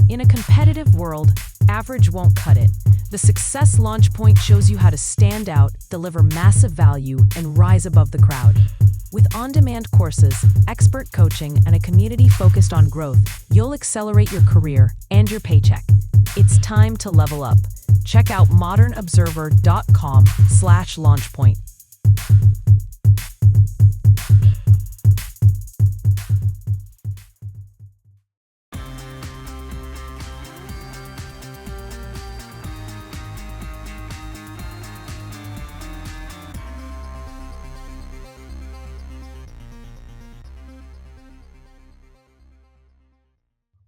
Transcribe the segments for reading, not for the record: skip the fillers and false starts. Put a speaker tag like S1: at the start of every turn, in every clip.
S1: In a competitive world, average won't cut it. The Success Launch Point shows you how to stand out, deliver massive value, and rise above the crowd. With on-demand courses, expert coaching, and a community focused on growth, you'll accelerate your career and your paycheck. It's time to level up. Check out modernobserver.com/launchpoint.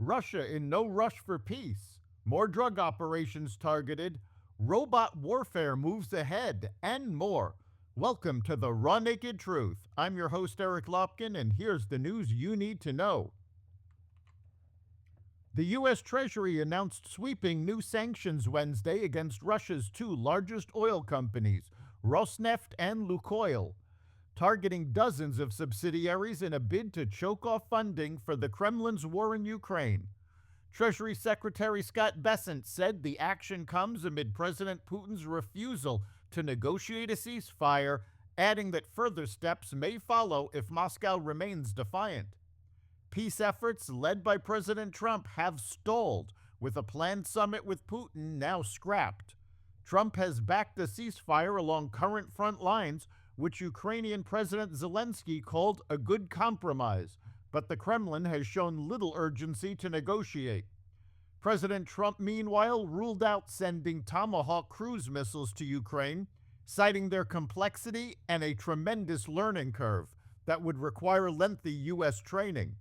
S2: Russia in no rush for peace. More drug operations targeted. Robot warfare moves ahead, and more. Welcome to the Raw Naked Truth. I'm your host, Eric Lopkin, and here's the news you need to know. The U.S. Treasury announced sweeping new sanctions Wednesday against Russia's two largest oil companies, Rosneft and Lukoil, targeting dozens of subsidiaries in a bid to choke off funding for the Kremlin's war in Ukraine. Treasury Secretary Scott Bessent said the action comes amid President Putin's refusal to negotiate a ceasefire, adding that further steps may follow if Moscow remains defiant. Peace efforts led by President Trump have stalled, with a planned summit with Putin now scrapped. Trump has backed a ceasefire along current front lines, which Ukrainian President Zelensky called a good compromise, but the Kremlin has shown little urgency to negotiate. President Trump, meanwhile, ruled out sending Tomahawk cruise missiles to Ukraine, citing their complexity and a tremendous learning curve that would require lengthy U.S. training.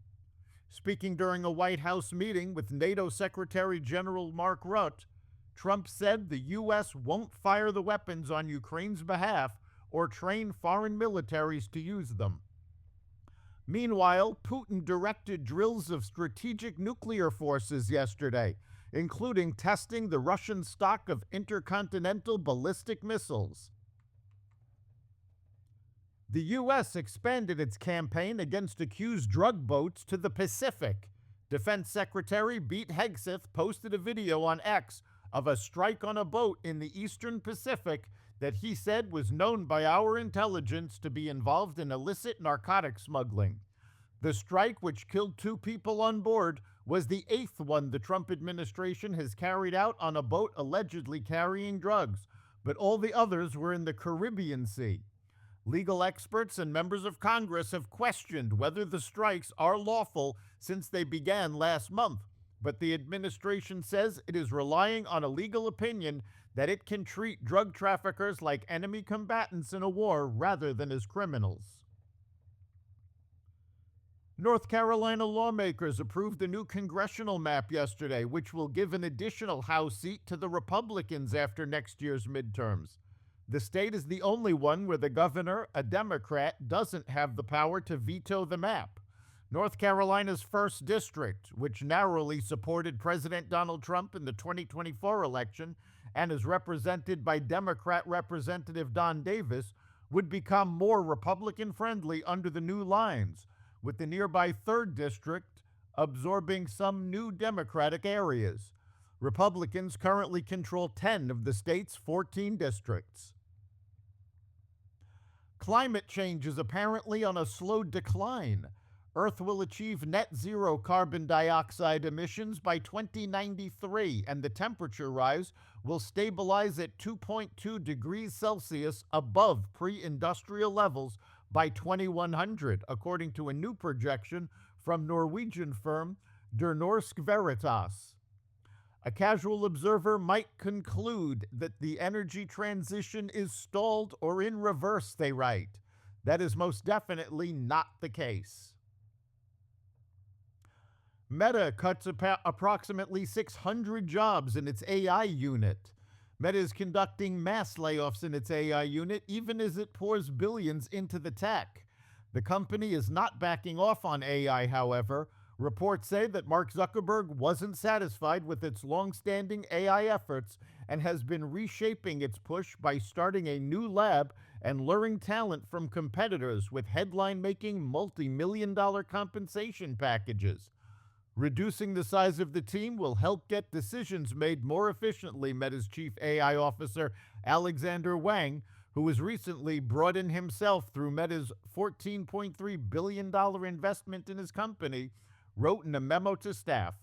S2: Speaking during a White House meeting with NATO Secretary General Mark Rutte, Trump said the U.S. won't fire the weapons on Ukraine's behalf or train foreign militaries to use them. Meanwhile, Putin directed drills of strategic nuclear forces yesterday, including testing the Russian stock of intercontinental ballistic missiles. The U.S. expanded its campaign against accused drug boats to the Pacific. Defense Secretary Pete Hegseth posted a video on X of a strike on a boat in the eastern Pacific that he said was known by our intelligence to be involved in illicit narcotic smuggling. The strike, which killed 2 people on board, was the 8th one the Trump administration has carried out on a boat allegedly carrying drugs, but all the others were in the Caribbean Sea. Legal experts and members of Congress have questioned whether the strikes are lawful since they began last month, but the administration says it is relying on a legal opinion that it can treat drug traffickers like enemy combatants in a war rather than as criminals. North Carolina lawmakers approved a new congressional map yesterday, which will give an additional House seat to the Republicans after next year's midterms. The state is the only one where the governor, a Democrat, doesn't have the power to veto the map. North Carolina's 1st District, which narrowly supported President Donald Trump in the 2024 election and is represented by Democrat Representative Don Davis, would become more Republican-friendly under the new lines, with the nearby 3rd District absorbing some new Democratic areas. Republicans currently control 10 of the state's 14 districts. Climate change is apparently on a slow decline. Earth will achieve net zero carbon dioxide emissions by 2093, and the temperature rise will stabilize at 2.2 degrees Celsius above pre-industrial levels by 2100, according to a new projection from Norwegian firm Der Norsk Veritas. A casual observer might conclude that the energy transition is stalled or in reverse, they write. That is most definitely not the case. Meta cuts approximately 600 jobs in its AI unit. Meta is conducting mass layoffs in its AI unit, even as it pours billions into the tech. The company is not backing off on AI, however. Reports say that Mark Zuckerberg wasn't satisfied with its long-standing AI efforts and has been reshaping its push by starting a new lab and luring talent from competitors with headline-making multi-million-dollar compensation packages. Reducing the size of the team will help get decisions made more efficiently, Meta's chief AI officer Alexander Wang, who was recently brought in himself through Meta's $14.3 billion investment in his company, wrote in a memo to staff.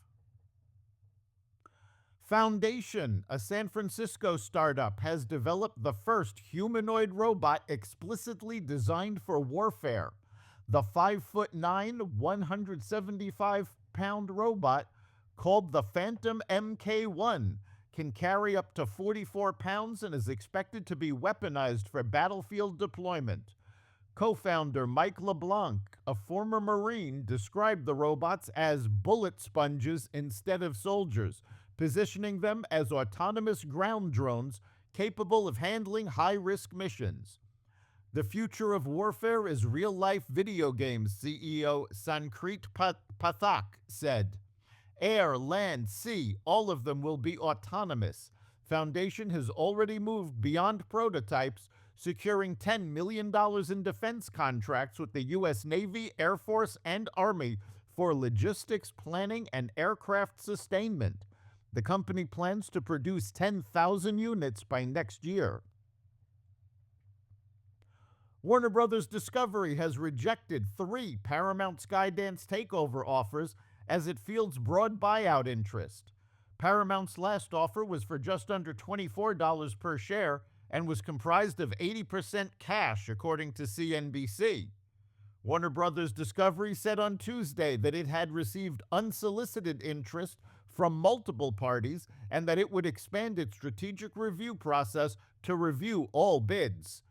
S2: Foundation, a San Francisco startup, has developed the first humanoid robot explicitly designed for warfare. The 5'9", 175-pound robot, called the Phantom MK1, can carry up to 44 pounds and is expected to be weaponized for battlefield deployment. Co-founder Mike LeBlanc, a former Marine, described the robots as bullet sponges instead of soldiers, positioning them as autonomous ground drones capable of handling high-risk missions. The future of warfare is real-life video games, CEO Sankrit Pathak said. Air, land, sea, all of them will be autonomous. Foundation has already moved beyond prototypes, securing $10 million in defense contracts with the U.S. Navy, Air Force, and Army for logistics, planning, and aircraft sustainment. The company plans to produce 10,000 units by next year. Warner Bros. Discovery has rejected 3 Paramount Skydance takeover offers as it fields broad buyout interest. Paramount's last offer was for just under $24 per share and was comprised of 80% cash, according to CNBC. Warner Bros. Discovery said on Tuesday that it had received unsolicited interest from multiple parties and that it would expand its strategic review process to review all bids.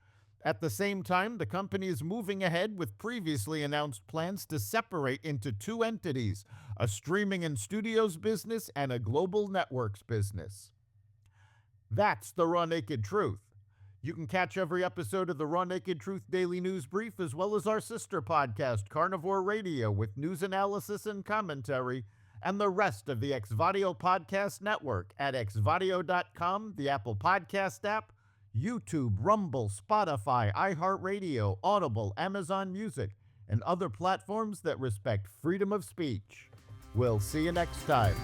S2: At the same time, the company is moving ahead with previously announced plans to separate into 2 entities, a streaming and studios business and a global networks business. That's the Raw Naked Truth. You can catch every episode of the Raw Naked Truth Daily News Brief, as well as our sister podcast, Carnivore Radio, with news analysis and commentary, and the rest of the Xvadio Podcast Network at xvadio.com, the Apple Podcast app, YouTube, Rumble, Spotify, iHeartRadio, Audible, Amazon Music, and other platforms that respect freedom of speech. We'll see you next time.